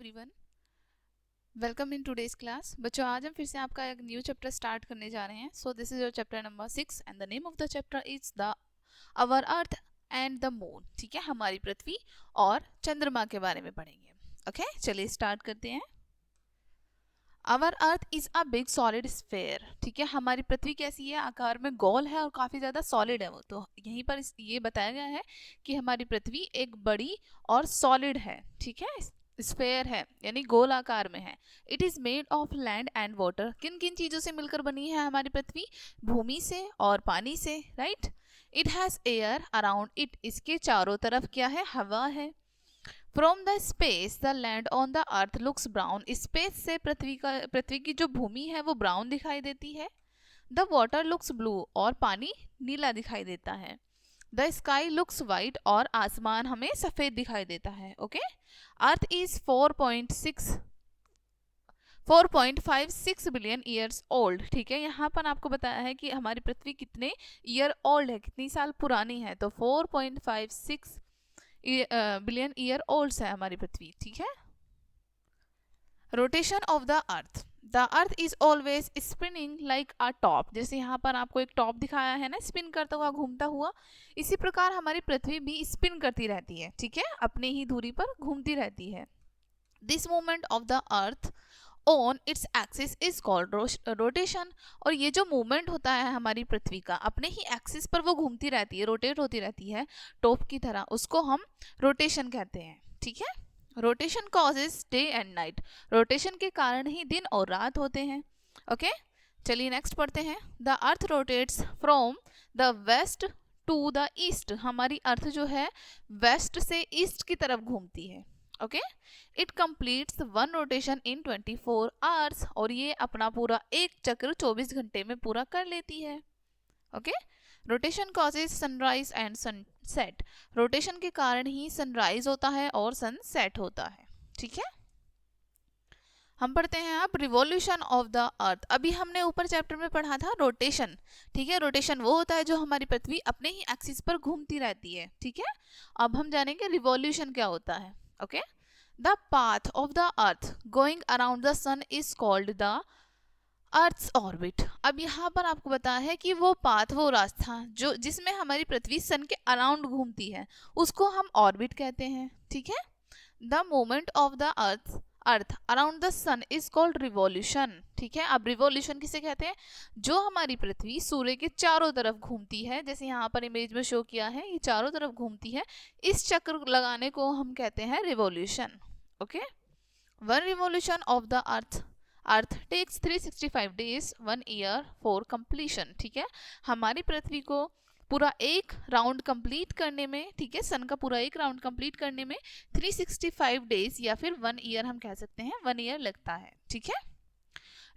Everyone, welcome in today's class. बच्चों, आज हम फिर से आपका एक न्यू चैप्टर स्टार्ट करने जा रहे हैं। So this is your chapter number 6 and the name of the chapter is the our earth and the moon. ठीक है, हमारी पृथ्वी और चंद्रमा के बारे में पढ़ेंगे। ओके, चलिए स्टार्ट करते हैं। Our earth is a big solid sphere. ठीक है, हमारी पृथ्वी कैसी है? आकार में गोल है और काफी ज्यादा सॉलिड है वो। तो यहीं पर ये बताया गया है कि हमारी पृथ्वी एक बड़ी और सॉलिड है। ठीक है, स्फेयर है यानी गोल आकार में है। It is made of land and water. किन किन चीजों से मिलकर बनी है हमारी पृथ्वी? भूमि से और पानी से, right. It has air around it. इसके चारों तरफ क्या है? हवा है। From the space the land on the earth looks brown. Space से पृथ्वी की जो भूमि है वो ब्राउन दिखाई देती है। The water looks blue. और पानी नीला दिखाई देता है। The sky looks white. और आसमान हमें सफेद दिखाई देता है। Okay, earth is 4.56 billion years old. ठीक है, यहाँ पर आपको बताया है कि हमारी पृथ्वी कितने ईयर ओल्ड है, कितनी साल पुरानी है। तो 4.56 बिलियन ईयर ओल्ड है हमारी पृथ्वी। ठीक है। Rotation of the earth. The earth is always spinning like a top. जैसे यहाँ पर आपको एक टॉप दिखाया है ना, स्पिन करता हुआ, घूमता हुआ। इसी प्रकार हमारी पृथ्वी भी स्पिन करती रहती है। ठीक है, अपने ही दूरी पर घूमती रहती है। This movement of the earth on its axis is called rotation. और ये जो मूवमेंट होता है हमारी पृथ्वी का, अपने ही एक्सिस पर वो घूमती रहती है, रोटेट होती रहती है टॉप की तरह, उसको हम रोटेशन कहते हैं। ठीक है, rotation causes day and night. Rotation के कारण ही दिन और रात होते हैं। ओके, चलिए नेक्स्ट पढ़ते हैं। The earth rotates from the west to the east. हमारी अर्थ जो है वेस्ट से ईस्ट की तरफ घूमती है। Okay, it completes one rotation in 24 hours. और ये अपना पूरा एक चक्र 24 घंटे में पूरा कर लेती है। Okay, rotation causes sunrise and sunset. Rotation के कारण ही सनराइज होता है और सनसेट होता है। ठीक है, हम पढ़ते हैं अब रिवॉल्यूशन ऑफ द अर्थ। अभी हमने ऊपर चैप्टर में पढ़ा था रोटेशन। ठीक है, रोटेशन वो होता है जो हमारी पृथ्वी अपने ही एक्सिस पर घूमती रहती है। ठीक है, अब हम जानेंगे रिवॉल्यूशन क्या होता है। Okay, the path of the earth going around the sun is called the earth's orbit. अब यहाँ पर आपको बताया है कि वो पाथ, वो रास्ता जो जिसमें हमारी पृथ्वी सन के अराउंड घूमती है, उसको हम ऑर्बिट कहते हैं। ठीक है, the moment of the earth around the sun is called revolution. ठीक है, अब रिवॉल्यूशन किसे कहते हैं? जो हमारी पृथ्वी सूर्य के चारों तरफ घूमती है, जैसे यहाँ पर इमेज में शो किया है, ये चारों तरफ घूमती है, इस चक्र लगाने को हम कहते हैं revolution. Okay, one revolution of the earth takes 365 days 1 year for completion. ठीक है, हमारी पृथ्वी को पूरा एक राउंड कंप्लीट करने में, ठीक है, सन का पूरा एक राउंड कंप्लीट करने में 365 डेज या फिर 1 ईयर हम कह सकते हैं, 1 ईयर लगता है। ठीक है,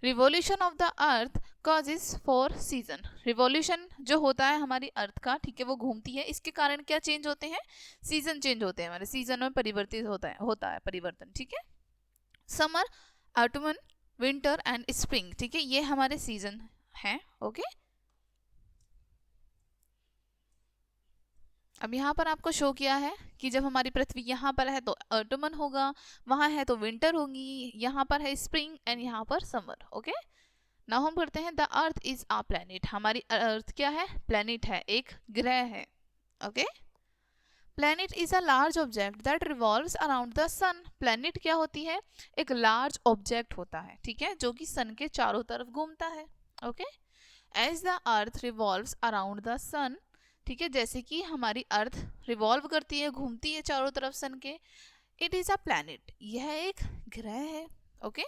revolution of the earth causes for season. Revolution जो होता है हमारी अर्थ का, ठीक है, वो घूमती है, इसके कारण क्या चेंज होते हैं? सीजन चेंज होते हैं, हमारे सीजन में परिवर्तित होता है परिवर्तन। ठीक है, summer, ottoman, winter and spring. ठीक है, ये हमारे सीजन हैं। ओके, अब यहाँ पर आपको शो किया है कि जब हमारी पृथ्वी यहाँ पर है तो ऑटमन होगा, वहाँ है तो विंटर होगी, यहाँ पर है स्प्रिंग एंड यहाँ पर समर। ओके, नाउ हम करते हैं the earth is a planet. हमारी अर्थ क्या है? प्लैनेट है, एक ग्रह है। Okay, planet is a large object that revolves around the sun. Planet क्या होती है? एक लार्ज ऑब्जेक्ट होता है, ठीक है, जो कि सन के चारों तरफ घूमता है। Okay, as the earth revolves around the sun. ठीक है, जैसे कि हमारी अर्थ रिवॉल्व करती है, घूमती है चारों तरफ सन के, इट इज अ प्लैनेट, यह एक ग्रह है। Okay,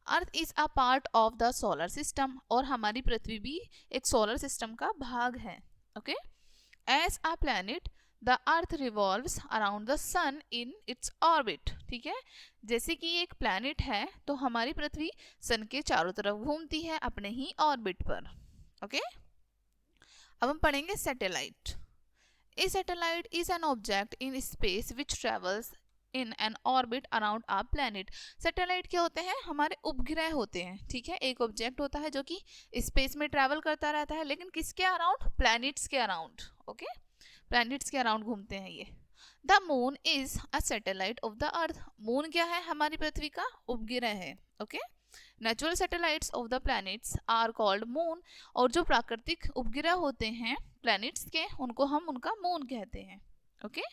earth is a part of the solar system. और हमारी पृथ्वी भी एक सोलर सिस्टम का भाग है। Okay, as a planet the earth revolves around the sun in its orbit. ठीक है, जैसे कि एक प्लैनेट है तो हमारी पृथ्वी सन के चारों तरफ घूमती है अपने ही ऑर्बिट पर। ओके, अब हम पढ़ेंगे satellite. A satellite is an object in space which travels in an orbit around a planet. Satellite क्या होते हैं? हमारे उपग्रह होते हैं। ठीक है, एक ऑब्जेक्ट होता है जो कि स्पेस में ट्रैवल करता रहता है, लेकिन किसके अराउंड? प्लैनेट्स के अराउंड। ओके, प्लैनेट्स के अराउंड घूमते हैं ये। The moon is a satellite of the earth. Moon क्या है? हमारी पृथ्वी का उपग्रह है। Okay, natural satellites of the planets are called moon. और जो प्राकृतिक उपग्रह होते हैं प्लैनेट्स के, उनको हम उनका मून कहते हैं। Okay,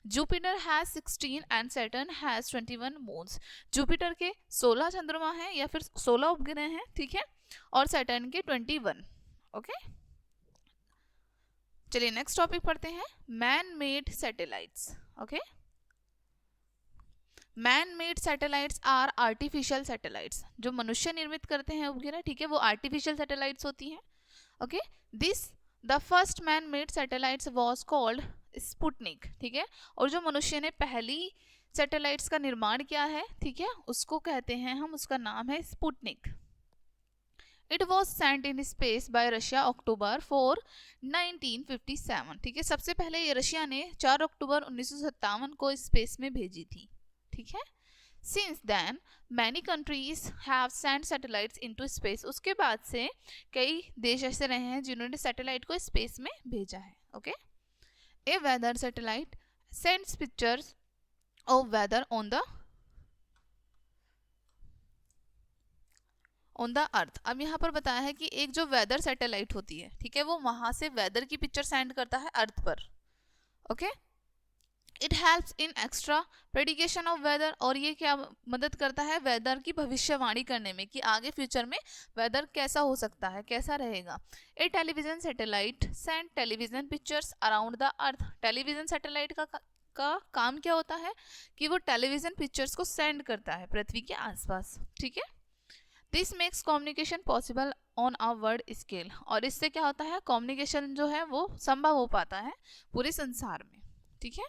Jupiter has 16 and Saturn has 21 moons. Jupiter के 16 चंद्रमा हैं या फिर 16 उपग्रह हैं, ठीक है, और सैटर्न के 21। ओके, चलिए नेक्स्ट टॉपिक पढ़ते हैं, man made satellites. Okay, man made satellites are artificial satellites. जो मनुष्य निर्मित करते हैं उपग्रह, ठीक है, वो आर्टिफिशियल सैटेलाइट्स होती हैं। Okay, this the first man made satellites was called Sputnik. ठीक है, और जो मनुष्य ने पहली सैटेलाइट्स का निर्माण किया है, ठीक है, उसको कहते हैं हम, उसका नाम है Sputnik. It was sent in space by Russia October 4 1957। ठीक है, सबसे पहले ये रशिया ने 4 अक्टूबर 1957 को स्पेस में भेजी थी। ठीक है, since then many countries have sent satellites into space. उसके बाद से कई देश ऐसे रहे हैं जिन्होंने सैटेलाइट को स्पेस में भेजा है। Okay, a weather satellite sends pictures of weather on the earth. अब यहाँ पर बताया है कि एक जो वेदर सैटेलाइट होती है, ठीक है, वो वहां से वेदर की पिक्चर सेंड करता है अर्थ पर। Okay, it helps in extra prediction of weather. और ये क्या मदद करता है? वेदर की भविष्यवाणी करने में कि आगे फ्यूचर में वेदर कैसा हो सकता है, कैसा रहेगा। ए television satellite send television pictures around the earth. Television satellite का काम क्या होता है कि वो टेलीविजन पिक्चर्स को सेंड करता है पृथ्वी के आसपास। ठीक है, this makes communication possible on a world scale. और इससे क्या होता है? कम्युनिकेशन जो है वो संभव हो पाता है पूरे संसार में। ठीक है,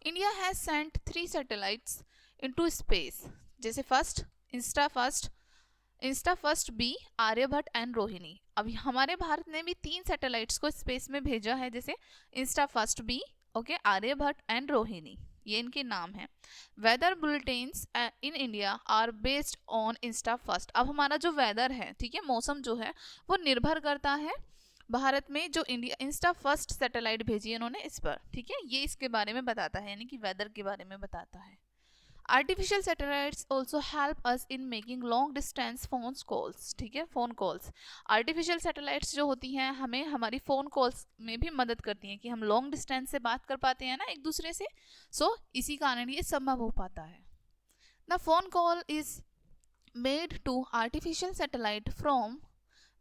India has sent 3 satellites into space. जैसे INSAT first B, Aryabhata and Rohini. अब हमारे भारत ने भी 3 सैटेलाइट्स को स्पेस में भेजा है, जैसे INSAT first B, okay, Aryabhata and Rohini, ये इनके नाम है। Weather bulletins in India are based on INSAT first. अब हमारा जो वेदर है, ठीक है, मौसम जो है वो निर्भर करता है भारत में जो इंडिया इंस्टा फर्स्ट सैटेलाइट भेजी है उन्होंने इस पर। ठीक है, ये इसके बारे में बताता है, यानी कि वेदर के बारे में बताता है। Artificial satellites also help us in making long distance phone calls. ठीक है, फोन कॉल्स। आर्टिफिशियल सैटेलाइट्स जो होती हैं हमें हमारी फ़ोन कॉल्स में भी मदद करती हैं कि हम लॉन्ग डिस्टेंस से बात कर पाते हैं ना एक दूसरे से। सो इसी कारण ये संभव हो पाता है। The phone call is made to artificial satellite from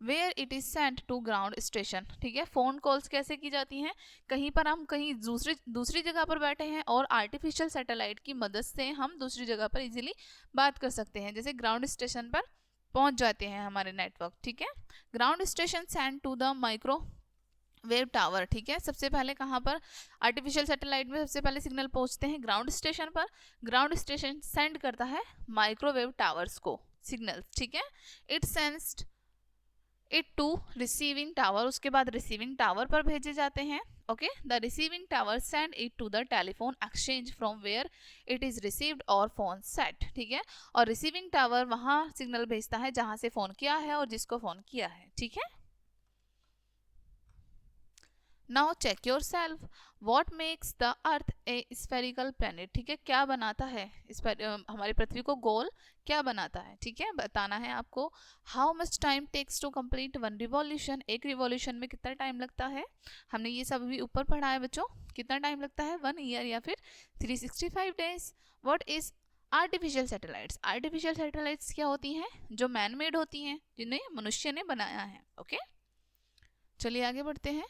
where it is sent to ground station. ठीक है, फोन कॉल्स कैसे की जाती हैं? कहीं पर हम कहीं दूसरी जगह पर बैठे हैं और आर्टिफिशियल सैटेलाइट की मदद से हम दूसरी जगह पर इजीली बात कर सकते हैं, जैसे ग्राउंड स्टेशन पर पहुंच जाते हैं हमारे नेटवर्क। ठीक है, ground station send to the micro wave tower. ठीक है, सबसे पहले कहाँ पर आर्टिफिशियल सैटेलाइट में सबसे पहले सिग्नल पहुंचते हैं? ग्राउंड स्टेशन पर। ग्राउंड स्टेशन सेंड करता है माइक्रोवेव टावर्स को सिग्नल। ठीक है, it sends it to receiving tower. उसके बाद रिसीविंग टावर पर भेजे जाते हैं। Okay, the receiving tower send it to the telephone exchange from where it is received और फोन सेट। ठीक है, और रिसीविंग टावर वहां सिग्नल भेजता है जहां से फोन किया है और जिसको फोन किया है। ठीक है, now check yourself, what makes the earth a spherical planet. ठीक है, क्या बनाता है हमारी पृथ्वी को गोल, क्या बनाता है? ठीक है, बताना है आपको। How much time takes to complete one revolution. एक रिवॉल्यूशन में कितना टाइम लगता है? हमने ये सब भी ऊपर पढ़ा है बच्चों। कितना टाइम लगता है? 1 ईयर या फिर 365 days. What is artificial satellites. Artificial satellites क्या होती हैं? जो मैन मेड होती हैं, जिन्हें मनुष्य ने बनाया है। ओके, चलिए आगे बढ़ते हैं।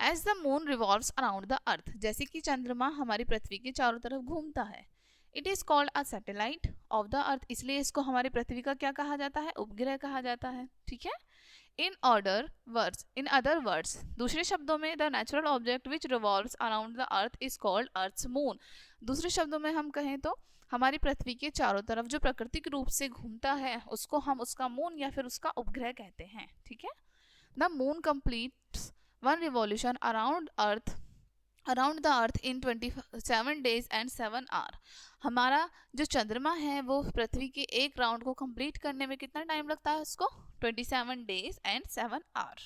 As the moon revolves around the earth. जैसे कि चंद्रमा हमारी पृथ्वी के चारों तरफ घूमता है, it is called a satellite of the अर्थ। इसलिए इसको हमारी पृथ्वी का क्या कहा जाता है? उपग्रह कहा जाता है। ठीक है, इन अदर वर्ड्स, दूसरे शब्दों में, the natural object which revolves around the earth is called earth's moon. दूसरे शब्दों में हम कहें तो हमारी पृथ्वी के चारों तरफ जो प्राकृतिक रूप से घूमता है उसको हम उसका मून या फिर उसका उपग्रह कहते हैं। ठीक है, the moon completes one revolution around the earth in 27 days and 7 hours। हमारा जो चंद्रमा है वो पृथ्वी के एक राउंड को कंप्लीट करने में कितना टाइम लगता है उसको? 27 days and 7 hours।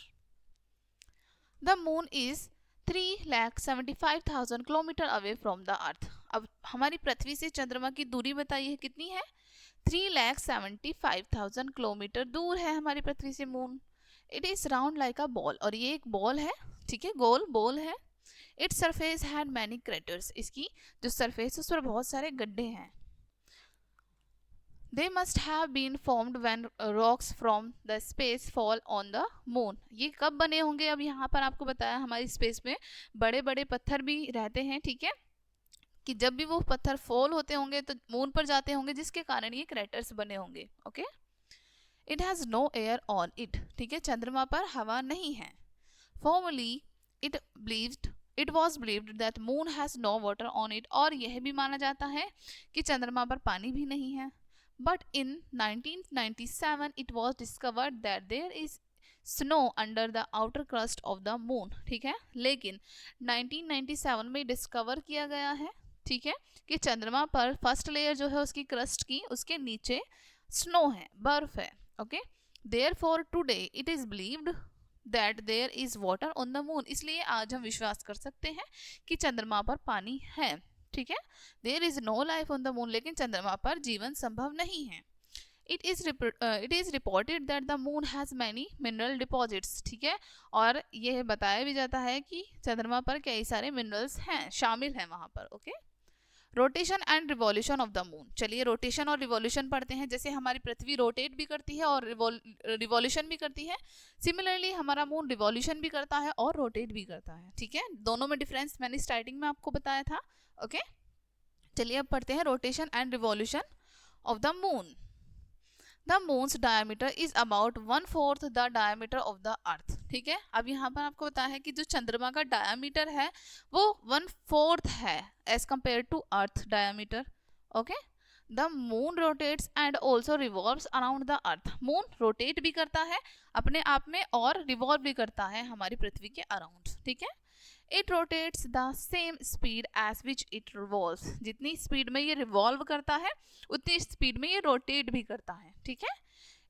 The moon is 3,75,000 kilometre away from the earth. अब हमारी पृथ्वी से चंद्रमा की दूरी बताइए कितनी है? 3,75,000 किलोमीटर दूर है हमारी पृथ्वी से moon. It is round like a ball, और ये एक बॉल है, ठीक है, गोल बॉल है। Its surface had many craters, इसकी जो सरफेस उस पर बहुत सारे गड्ढे हैं। They must have been formed when rocks from the space fall on the moon। ये कब बने होंगे? अब यहाँ पर आपको बताया हमारी स्पेस में बड़े बड़े पत्थर भी रहते हैं, ठीक है, कि जब भी वो पत्थर फॉल होते होंगे तो मून पर जाते होंगे, जिसके कारण ये क्रेटर्स बने होंगे। Okay, it has no air on it, ठीक है, चंद्रमा पर हवा नहीं है। Formerly it was believed that moon has no water on it, और यह भी माना जाता है कि चंद्रमा पर पानी भी नहीं है। But in 1997 it was discovered that there is snow under the outer crust of the moon, ठीक है, लेकिन 1997 में डिस्कवर किया गया है, ठीक है, कि चंद्रमा पर फर्स्ट लेयर जो है उसकी क्रस्ट की, उसके नीचे स्नो है, बर्फ है। Okay, therefore today it is believed that there is water on the moon, इसलिए आज हम विश्वास कर सकते हैं कि चंद्रमा पर पानी है, ठीक है। There is no life on the moon, लेकिन चंद्रमा पर जीवन संभव नहीं है। It is reported that the moon has many mineral deposits, ठीक है, और यह बताया भी जाता है कि चंद्रमा पर कई सारे मिनरल्स हैं, शामिल हैं वहां पर। Okay, rotation and revolution of the moon. चलिए रोटेशन और रिवॉल्यूशन पढ़ते हैं। जैसे हमारी पृथ्वी रोटेट भी करती है और रिवॉल्यूशन भी करती है, सिमिलरली हमारा मून रिवॉल्यूशन भी करता है और रोटेट भी करता है, ठीक है, दोनों में डिफरेंस मैंने स्टार्टिंग में आपको बताया था। ओके, चलिए अब पढ़ते हैं rotation and revolution of the moon. The moons diameter is about 1/4 the diameter of the earth, ठीक है। अब यहाँ पर आपको बताया है कि जो चंद्रमा का डायमीटर है वो 1/4 है as compare to earth diameter. Okay, the moon rotates and also revolves around the earth. Moon rotate भी करता है अपने आप में और रिवॉल्व भी करता है हमारी पृथ्वी के अराउंड, ठीक है। It rotates the same speed as which it revolves, जितनी स्पीड में ये रिवॉल्व करता है उतनी स्पीड में ये रोटेट भी करता है, ठीक है।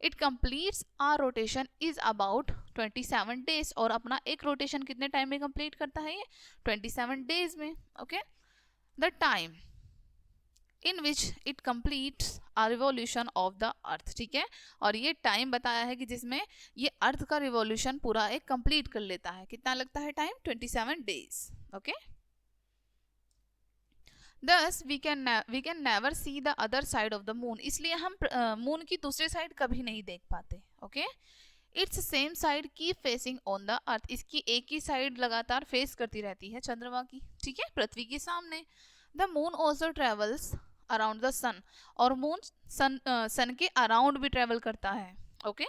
It completes our rotation is about 27 days, और अपना एक रोटेशन कितने टाइम में कंप्लीट करता है ये? 27 डेज में। Okay, the time in which it completes a revolution of the earth, ठीक है, और ये टाइम बताया है कि जिसमें ये अर्थ का रिवॉल्यूशन पूरा एक कंप्लीट कर लेता है। कितना लगता है time? 27 days. Okay, thus we can never see the other side of the moon, इसलिए हम मून की दूसरी साइड कभी नहीं देख पाते। Okay, it's same side keep facing on the अर्थ, इसकी एक ही साइड लगातार फेस करती रहती है चंद्रमा की, ठीक है, पृथ्वी के सामने। The moon also travels around the sun, और मून सन के अराउंड भी ट्रेवल करता है। Okay,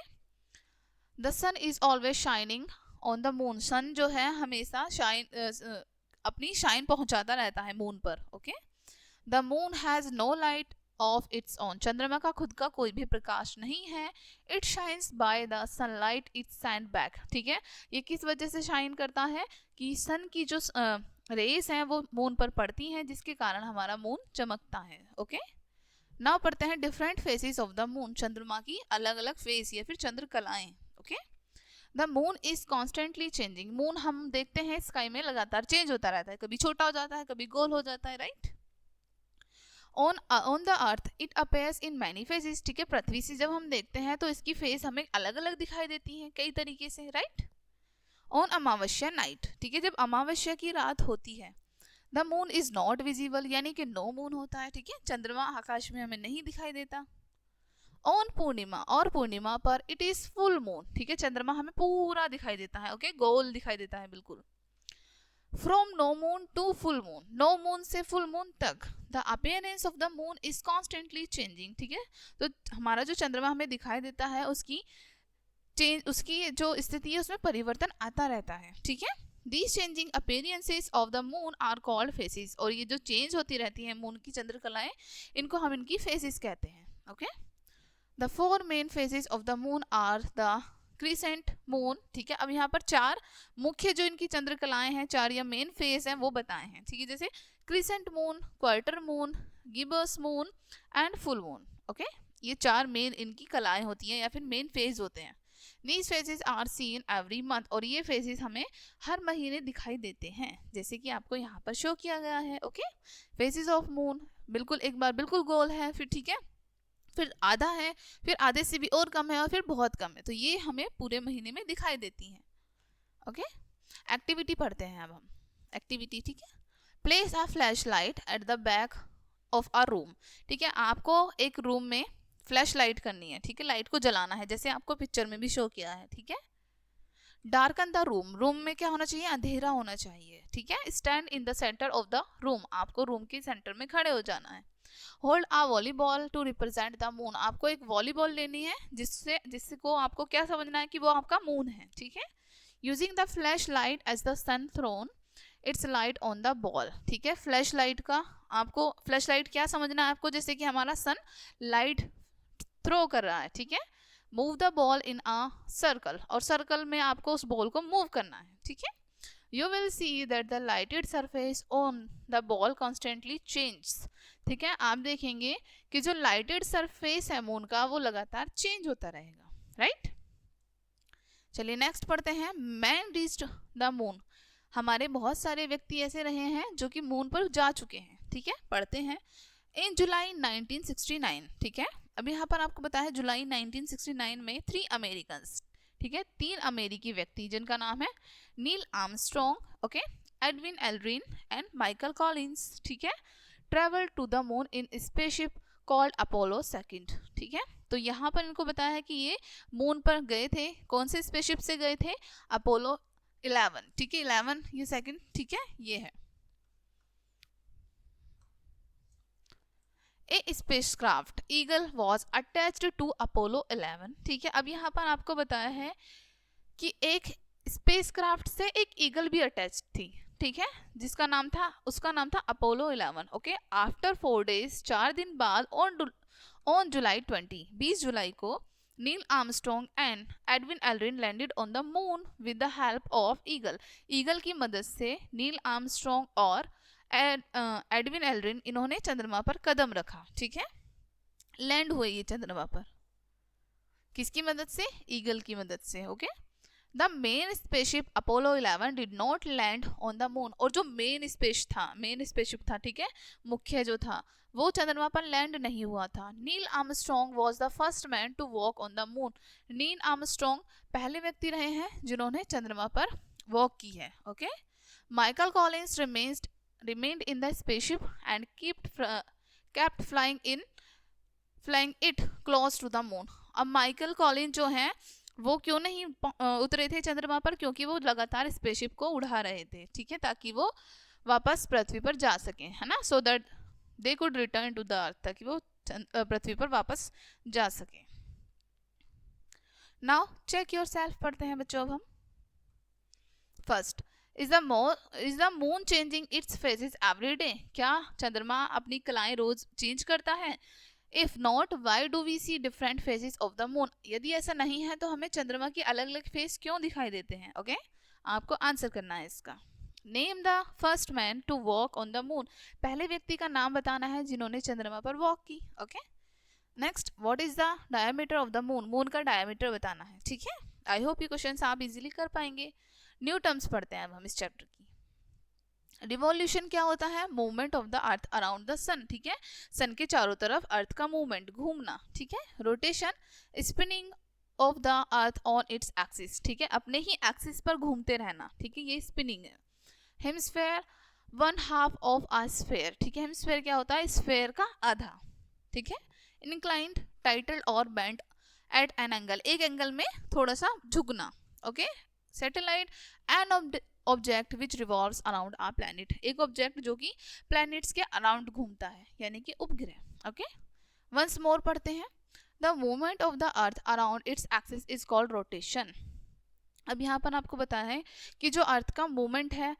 the sun is always shining on the moon, sun जो है हमेशा अपनी शाइन पहुंचाता रहता है मून पर। Okay, the moon has no light of its own, चंद्रमा का खुद का कोई भी प्रकाश नहीं है। It shines by the sunlight it send back, ठीक है, ये किस वजह से शाइन करता है? कि सन की जो रेस हैं वो मून पर पड़ती हैं, जिसके कारण हमारा मून चमकता है। ओके, नाउ पढ़ते हैं different phases of the moon, चंद्रमा की अलग अलग फेस या फिर चंद्रकलाएं। Okay, the moon is constantly changing, moon हम देखते हैं स्काई में लगातार चेंज होता रहता है, कभी छोटा हो जाता है, कभी गोल हो जाता है, right. On the earth it appears in many faces, ठीक है, पृथ्वी से जब हम देखते हैं तो इसकी फेस हमें अलग अलग दिखाई देती हैं कई तरीके से, राइट। ऑन अमावस्या नाइट, ठीक है, जब अमावस्या की रात होती है, the moon is not visible, यानी कि नो मून होता है, ठीक है, चंद्रमा आकाश में हमें नहीं दिखाई देता। ऑन पूर्णिमा, और पूर्णिमा पर इट इज फुल मून, ठीक है, चंद्रमा हमें पूरा दिखाई देता है। ओके, गोल दिखाई देता है बिल्कुल। From no moon to full moon, no moon से फुल मून तक the appearance of the moon is constantly changing, ठीक है, तो हमारा जो चंद्रमा हमें दिखाई देता है उसकी जो स्थिति है उसमें परिवर्तन आता रहता है, ठीक है। These changing appearances of the moon are called phases, और ये जो चेंज होती रहती है मून की चंद्रकलाएं, इनको हम इनकी फेजेस कहते हैं। Okay, the 4 main phases of the moon are the crescent moon, ठीक है, अब यहाँ पर 4 मुख्य जो इनकी चंद्रकलाएं हैं, 4 या मेन फेज हैं वो बताए हैं, ठीक है, जैसे crescent moon, quarter moon, gibbous moon and full moon. Okay, ये 4 मेन इनकी कलाएं होती हैं या फिर मेन फेज होते हैं। These phases are seen every month, और ये phases हमें हर महीने दिखाई देते हैं, जैसे कि आपको यहाँ पर शो किया गया है. ओके, phases of moon बिल्कुल एक बार बिल्कुल गोल है, फिर ठीक है, फिर आधा है, फिर आधे से भी और कम है, और फिर बहुत कम है. तो ये हमें पूरे महीने में दिखाई देती हैं. ओके, एक्टिविटी पढ़ते हैं अब हम. एक्टिविटी, ठीक है. Place a flash light at the back of a room. ठीक है, आपको एक रूम में फ्लैश लाइट करनी है. ठीक है, लाइट को जलाना है, जैसे आपको पिक्चर में भी शो किया है. ठीक है. Darken the room. रूम में क्या होना चाहिए? अंधेरा होना चाहिए. ठीक है. Stand in the centre of the room. आपको रूम के सेंटर में खड़े हो जाना है. Hold a volleyball to represent the moon. आपको एक वॉलीबॉल लेनी है, जिसको आपको क्या समझना है कि वो आपका मून है. ठीक है. Using the flash light as the sun thrown its light on the ball. ठीक है, फ्लैश लाइट का आपको, फ्लैश लाइट क्या समझना है आपको? जैसे कि हमारा सन लाइट थ्रो कर रहा है. ठीक है. Move the ball in a circle, और सर्कल में आपको उस बॉल को मूव करना है. ठीक है. You will see that the lighted surface on the ball constantly change. ठीक है, आप देखेंगे कि जो लाइटेड सरफेस है मून का वो लगातार चेंज होता रहेगा. राइट. चलिए नेक्स्ट पढ़ते हैं. Man reached the moon. हमारे बहुत सारे व्यक्ति ऐसे रहे हैं जो कि मून पर जा चुके हैं. ठीक है, पढ़ते हैं. इन जुलाई 1969. ठीक है, अब यहाँ पर आपको बताया जुलाई 1969 में 3 अमेरिकन्स. ठीक है, 3 अमेरिकी व्यक्ति जिनका नाम है Neil Armstrong, okay, Edwin Aldrin and Michael Collins. ठीक है, travel to the moon in spaceship called Apollo 2. ठीक है, तो यहाँ पर इनको बताया है कि ये मून पर गए थे. कौन से स्पेसशिप से गए थे? अपोलो 11. ठीक है, 11 ये सेकंड. ठीक है, ये है. A spacecraft Eagle was attached to Apollo 11. ठीक है, अब यहाँ पर आपको बताया है कि एक स्पेसक्राफ्ट से एक ईगल भी अटैच थी. ठीक है, जिसका नाम था, उसका नाम था अपोलो 11. ओके, आफ्टर 4 डेज, 4 दिन बाद, ऑन जुलाई 20 जुलाई को Neil Armstrong and Edwin Aldrin landed on the moon with the help of eagle. Eagle की मदद से नील आर्मस्ट्रॉन्ग और एडविन एल्ड्रिन इन्होंने चंद्रमा पर कदम रखा. ठीक है, लैंड हुए ये चंद्रमा पर. किसकी मदद से? ईगल की मदद से. Okay, the main spaceship Apollo 11 did not land on the moon. और जो मेन स्पेसशिप था, ठीक है, मुख्य जो था, वो चंद्रमा पर लैंड नहीं हुआ था. Neil Armstrong was the first man to walk on the moon. Neil Armstrong पहले व्यक्ति रहे हैं जिन्होंने चंद्रमा पर वॉक की है. Okay, Michael Collins remained in the spaceship and kept flying it close to the moon. अब माइकल कॉलिन जो हैं वो क्यों नहीं उतरे थे चंद्रमा पर? क्योंकि वो लगातार स्पेसशिप को उड़ा रहे थे. ठीक है, ताकि वो वापस पृथ्वी पर जा सकें, है ना, so that they could return to the earth, ताकि वो पृथ्वी पर वापस जा सकें. नाउ चेक योर सेल्फ पढ़ते हैं बच्चों. अब हम first, is the moon changing its phases every day. क्या चंद्रमा अपनी कलाएं रोज चेंज करता है? If not, why do we see different phases of the moon. यदि ऐसा नहीं है तो हमें चंद्रमा की अलग अलग फेस क्यों दिखाई देते हैं? ओके, आपको आंसर करना है इसका. Name the first man to walk on the moon. पहले व्यक्ति का नाम बताना है जिन्होंने चंद्रमा पर वॉक की. Okay, next, what is the diameter of the moon. Moon का डायमीटर बताना है. ठीक है, आई होप ये क्वेश्चन आप इजीली कर पाएंगे. न्यू टर्म्स पढ़ते हैं अब हम इस चैप्टर की. रिवॉल्यूशन क्या होता है? Movement of the earth around the sun. ठीक है, सन के चारों तरफ अर्थ का मूवमेंट, घूमना. ठीक है, rotation spinning of the earth on its axis. ठीक है, अपने ही एक्सिस पर घूमते रहना. ठीक है, ये स्पिनिंग है. Hemisphere 1/2 of a sphere. ठीक है, हेमिस्फेयर क्या होता है? स्फेयर का आधा. ठीक है, इंक्लाइंड, टाइटल्ड और बेंट एट एन एंगल. एक एंगल में थोड़ा सा झुकना. Okay, satellite an object which revolves around a planet. एक ऑब्जेक्ट जो कि प्लैनेट्स के अराउंड घूमता है, यानी कि उपग्रह. ओके, वंस मोर पढ़ते हैं. The movement of the earth around its axis is called rotation. अब यहाँ पर आपको बताया है कि जो अर्थ का मूवमेंट है,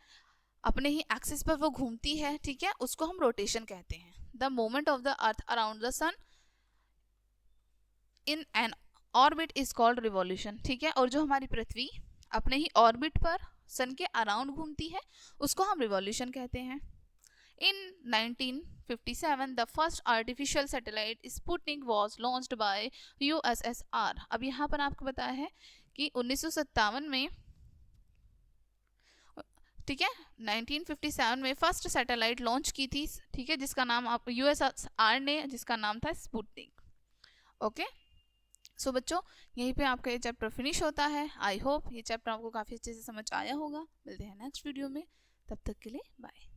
अपने ही एक्सिस पर वो घूमती है. ठीक है, उसको हम रोटेशन कहते हैं. The movement of the earth around the sun in an orbit is called revolution. ठीक है, और जो हमारी पृथ्वी अपने ही ऑर्बिट पर सन के अराउंड घूमती है, उसको हम रिवॉल्यूशन कहते हैं. In 1957, the first artificial satellite Sputnik was launched by USSR. अब यहाँ पर आपको बताया है कि 1957 में, ठीक है, 1957 में फर्स्ट सैटेलाइट लॉन्च की थी, ठीक है, जिसका नाम आप USSR ने, जिसका नाम था स्पुतनिक। ओके, सो बच्चों यहीं पे आपका ये चैप्टर फिनिश होता है। आई होप ये चैप्टर आपको काफ़ी अच्छे से समझ आया होगा। मिलते हैं नेक्स्ट वीडियो में, तब तक के लिए बाय।